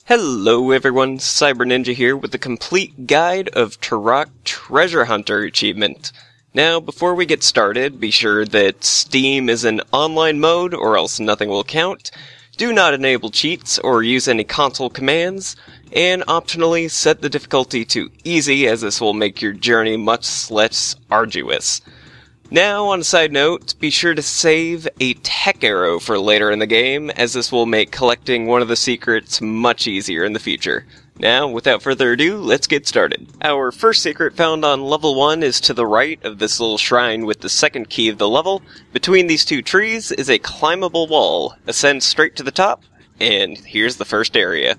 Hello everyone, Cyber Ninja here with the complete guide of Turok Treasure Hunter achievement. Now, before we get started, be sure that Steam is in online mode or else nothing will count. Do not enable cheats or use any console commands, and optionally set the difficulty to easy as this will make your journey much less arduous. Now, on a side note, be sure to save a tech arrow for later in the game, as this will make collecting one of the secrets much easier in the future. Now, without further ado, let's get started. Our first secret found on level 1 is to the right of this little shrine with the second key of the level. Between these two trees is a climbable wall. Ascend straight to the top, and here's the first area.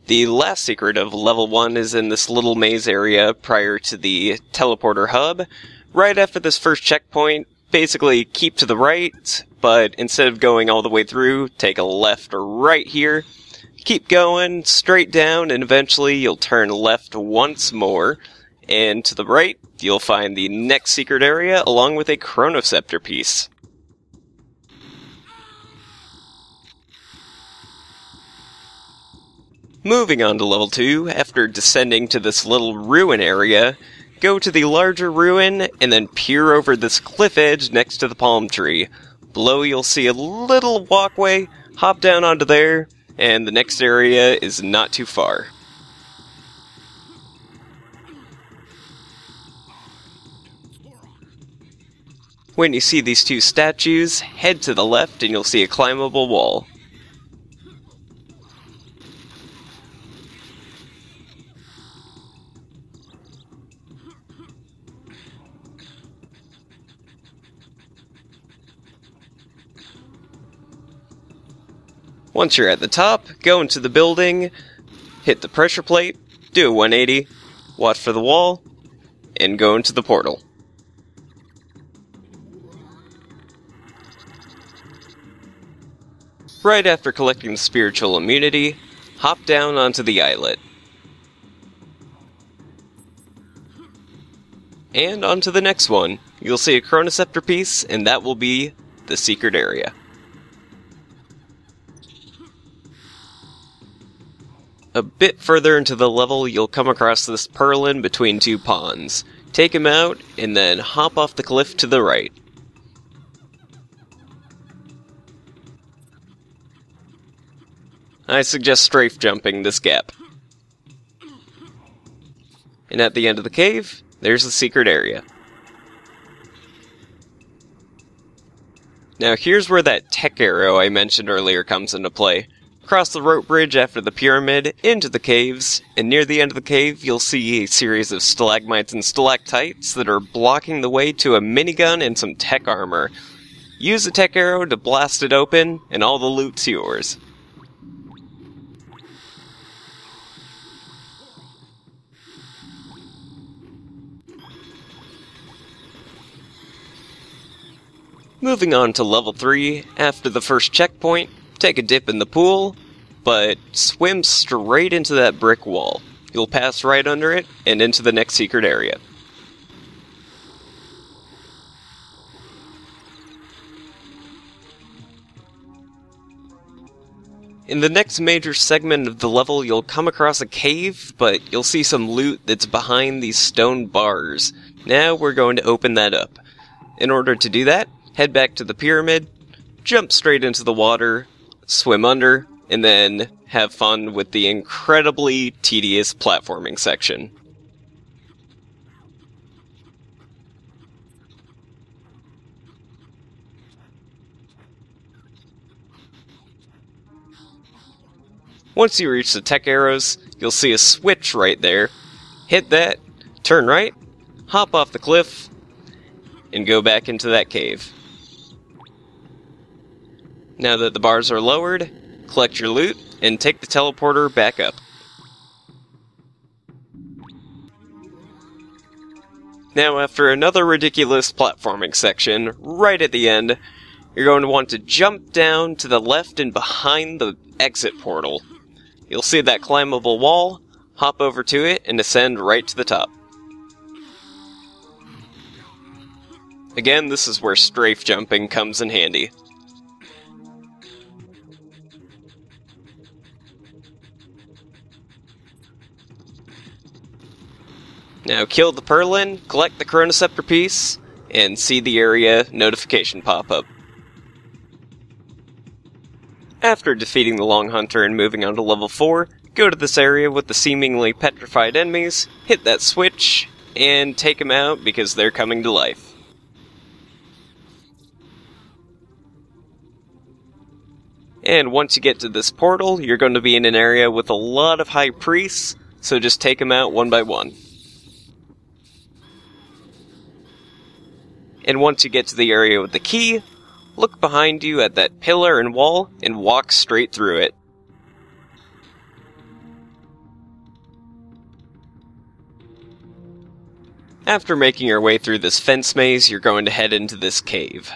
The last secret of level 1 is in this little maze area prior to the teleporter hub. Right after this first checkpoint, basically keep to the right, but instead of going all the way through, take a left or right here. Keep going, straight down, and eventually you'll turn left once more. And to the right, you'll find the next secret area along with a chronoscepter piece. Moving on to level 2, after descending to this little ruin area, go to the larger ruin and then peer over this cliff edge next to the palm tree. Below you'll see a little walkway, hop down onto there, and the next area is not too far. When you see these two statues, head to the left and you'll see a climbable wall. Once you're at the top, go into the building, hit the pressure plate, do a 180, watch for the wall, and go into the portal. Right after collecting the spiritual immunity, hop down onto the islet. And onto the next one. You'll see a chronoscepter piece, and that will be the secret area. A bit further into the level, you'll come across this purlin between two ponds. Take him out, and then hop off the cliff to the right. I suggest strafe jumping this gap. And at the end of the cave, there's the secret area. Now here's where that tech arrow I mentioned earlier comes into play. Cross the rope bridge after the pyramid, into the caves, and near the end of the cave you'll see a series of stalagmites and stalactites that are blocking the way to a minigun and some tech armor. Use the tech arrow to blast it open, and all the loot's yours. Moving on to level 3, after the first checkpoint, take a dip in the pool, but swim straight into that brick wall. You'll pass right under it, and into the next secret area. In the next major segment of the level, you'll come across a cave, but you'll see some loot that's behind these stone bars. Now we're going to open that up. In order to do that, head back to the pyramid, jump straight into the water, swim under, and then have fun with the incredibly tedious platforming section. Once you reach the tech arrows, you'll see a switch right there. Hit that, turn right, hop off the cliff, and go back into that cave. Now that the bars are lowered, collect your loot, and take the teleporter back up. Now after another ridiculous platforming section, right at the end, you're going to want to jump down to the left and behind the exit portal. You'll see that climbable wall, hop over to it, and ascend right to the top. Again, this is where strafe jumping comes in handy. Now kill the Purlin, collect the Chronoceptor piece, and see the area notification pop up. After defeating the Long Hunter and moving on to level 4, go to this area with the seemingly petrified enemies, hit that switch, and take them out because they're coming to life. And once you get to this portal, you're going to be in an area with a lot of high priests, so just take them out one by one. And once you get to the area with the key, look behind you at that pillar and wall and walk straight through it. After making your way through this fence maze, you're going to head into this cave.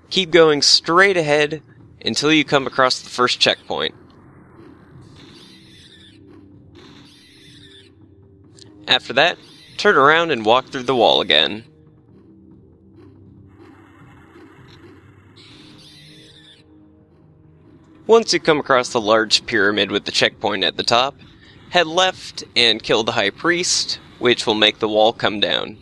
Keep going straight ahead until you come across the first checkpoint. After that, turn around and walk through the wall again. Once you come across the large pyramid with the checkpoint at the top, head left and kill the High Priest, which will make the wall come down.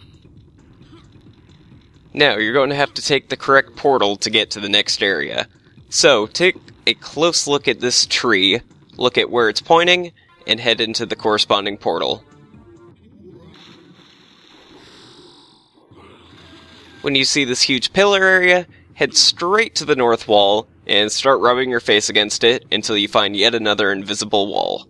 Now, you're going to have to take the correct portal to get to the next area. So, take a close look at this tree, look at where it's pointing, and head into the corresponding portal. When you see this huge pillar area, head straight to the north wall, and start rubbing your face against it until you find yet another invisible wall.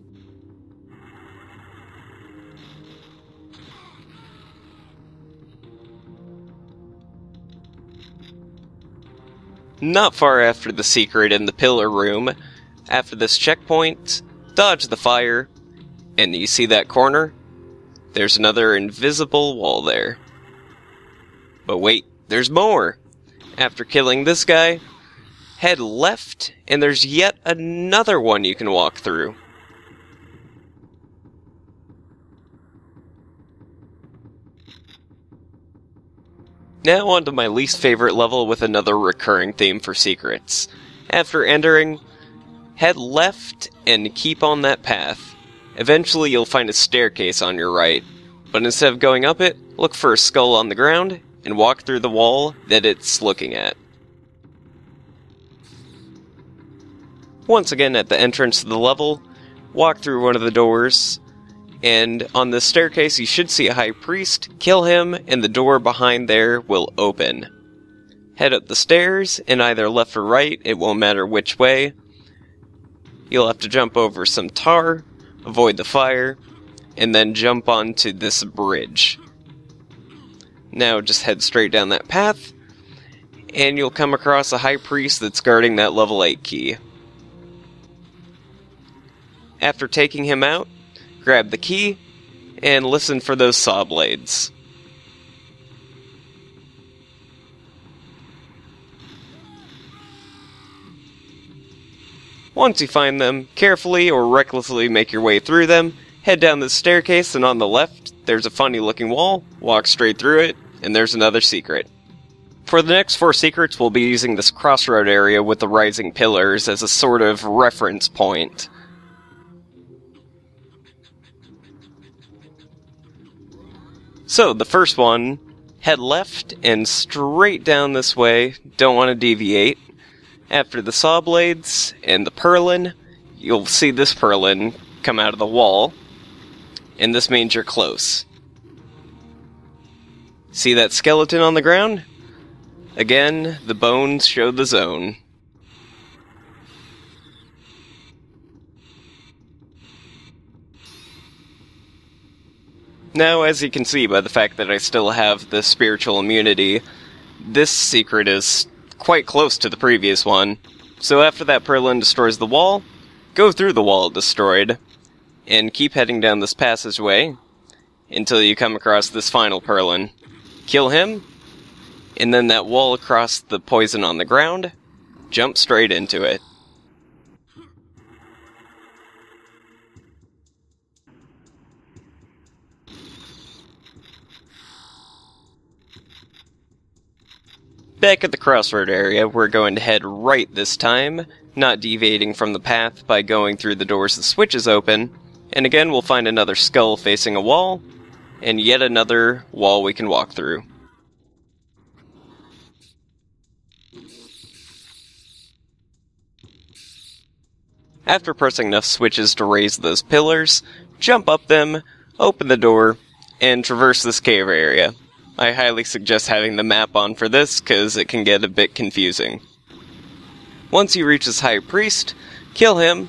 Not far after the secret in the pillar room, after this checkpoint, dodge the fire, and you see that corner? There's another invisible wall there. But wait, there's more! After killing this guy, head left, and there's yet another one you can walk through. Now on to my least favorite level with another recurring theme for secrets. After entering, head left and keep on that path. Eventually you'll find a staircase on your right, but instead of going up it, look for a skull on the ground and walk through the wall that it's looking at. Once again at the entrance to the level, walk through one of the doors, and on the staircase you should see a high priest, kill him, and the door behind there will open. Head up the stairs, and either left or right, it won't matter which way. You'll have to jump over some tar, avoid the fire, and then jump onto this bridge. Now just head straight down that path, and you'll come across a high priest that's guarding that level 8 key. After taking him out, grab the key, and listen for those saw blades. Once you find them, carefully or recklessly make your way through them, head down the staircase, and on the left, there's a funny looking wall, walk straight through it, and there's another secret. For the next 4 secrets, we'll be using this crossroad area with the rising pillars as a sort of reference point. So, the first one, head left and straight down this way, don't want to deviate. After the saw blades and the purlin, you'll see this purlin come out of the wall, and this means you're close. See that skeleton on the ground? Again, the bones show the zone. Now, as you can see by the fact that I still have the spiritual immunity, this secret is quite close to the previous one. So after that purlin destroys the wall, go through the wall it destroyed, and keep heading down this passageway until you come across this final purlin. Kill him, and then that wall across the poison on the ground, jump straight into it. Back at the crossroad area, we're going to head right this time, not deviating from the path by going through the doors the switches open, and again we'll find another skull facing a wall, and yet another wall we can walk through. After pressing enough switches to raise those pillars, jump up them, open the door, and traverse this cave area. I highly suggest having the map on for this, because it can get a bit confusing. Once you reach this high priest, kill him,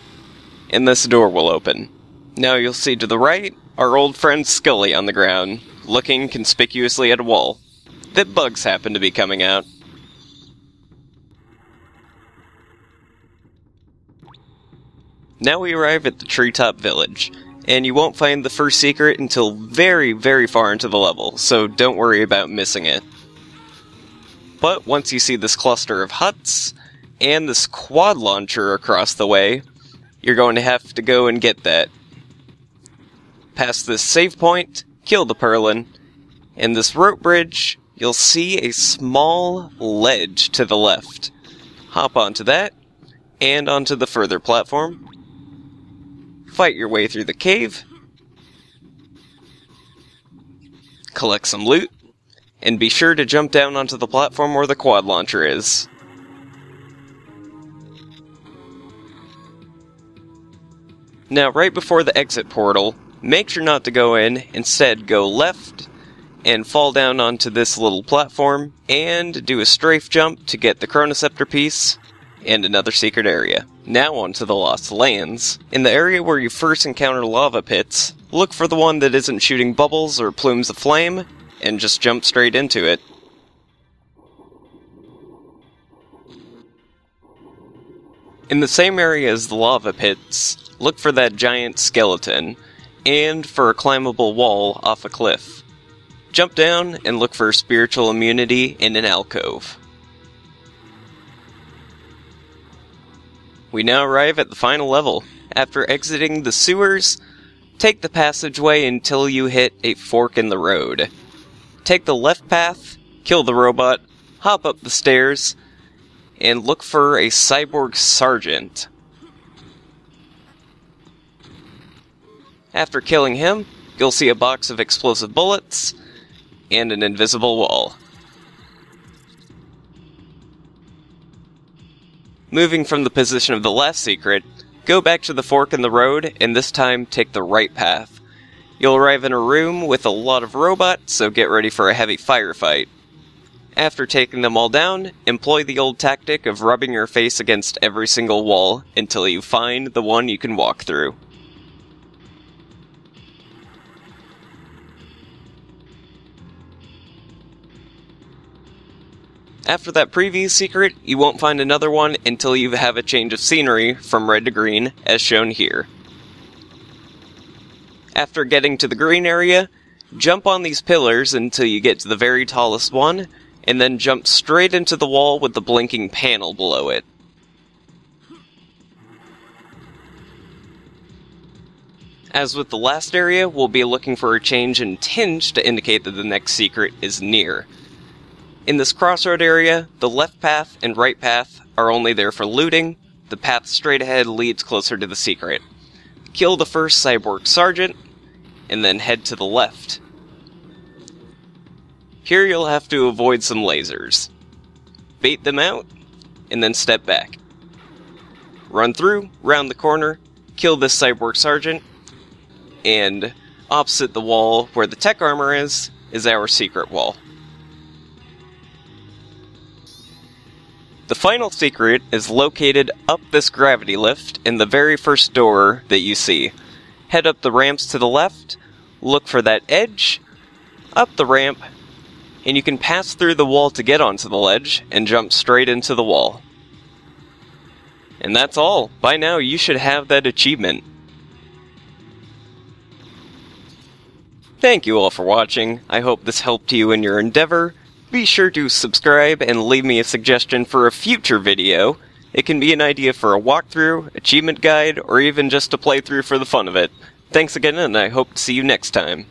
and this door will open. Now you'll see to the right, our old friend Scully on the ground, looking conspicuously at a wall. That bugs happen to be coming out. Now we arrive at the Treetop Village, and you won't find the first secret until very, very far into the level, so don't worry about missing it. But once you see this cluster of huts, and this quad launcher across the way, you're going to have to go and get that. Past this save point, kill the Perlin, and this rope bridge, you'll see a small ledge to the left. Hop onto that, and onto the further platform. Fight your way through the cave, collect some loot, and be sure to jump down onto the platform where the quad launcher is. Now, right before the exit portal, make sure not to go in, instead go left, and fall down onto this little platform, and do a strafe jump to get the Chronoceptor piece, and another secret area. Now onto the Lost Lands. In the area where you first encounter lava pits, look for the one that isn't shooting bubbles or plumes of flame, and just jump straight into it. In the same area as the lava pits, look for that giant skeleton, and for a climbable wall off a cliff. Jump down and look for spiritual immunity in an alcove. We now arrive at the final level. After exiting the sewers, take the passageway until you hit a fork in the road. Take the left path, kill the robot, hop up the stairs, and look for a cyborg sergeant. After killing him, you'll see a box of explosive bullets and an invisible wall. Moving from the position of the last secret, go back to the fork in the road, and this time take the right path. You'll arrive in a room with a lot of robots, so get ready for a heavy firefight. After taking them all down, employ the old tactic of rubbing your face against every single wall until you find the one you can walk through. After that previous secret, you won't find another one until you have a change of scenery from red to green, as shown here. After getting to the green area, jump on these pillars until you get to the very tallest one, and then jump straight into the wall with the blinking panel below it. As with the last area, we'll be looking for a change in tinge to indicate that the next secret is near. In this crossroad area, the left path and right path are only there for looting. The path straight ahead leads closer to the secret. Kill the first cyborg sergeant, and then head to the left. Here you'll have to avoid some lasers. Bait them out, and then step back. Run through, round the corner, kill this cyborg sergeant, and opposite the wall where the tech armor is our secret wall. The final secret is located up this gravity lift in the very first door that you see. Head up the ramps to the left, look for that edge, up the ramp, and you can pass through the wall to get onto the ledge and jump straight into the wall. And that's all. By now you should have that achievement. Thank you all for watching. I hope this helped you in your endeavor. Be sure to subscribe and leave me a suggestion for a future video. It can be an idea for a walkthrough, achievement guide, or even just a playthrough for the fun of it. Thanks again, and I hope to see you next time.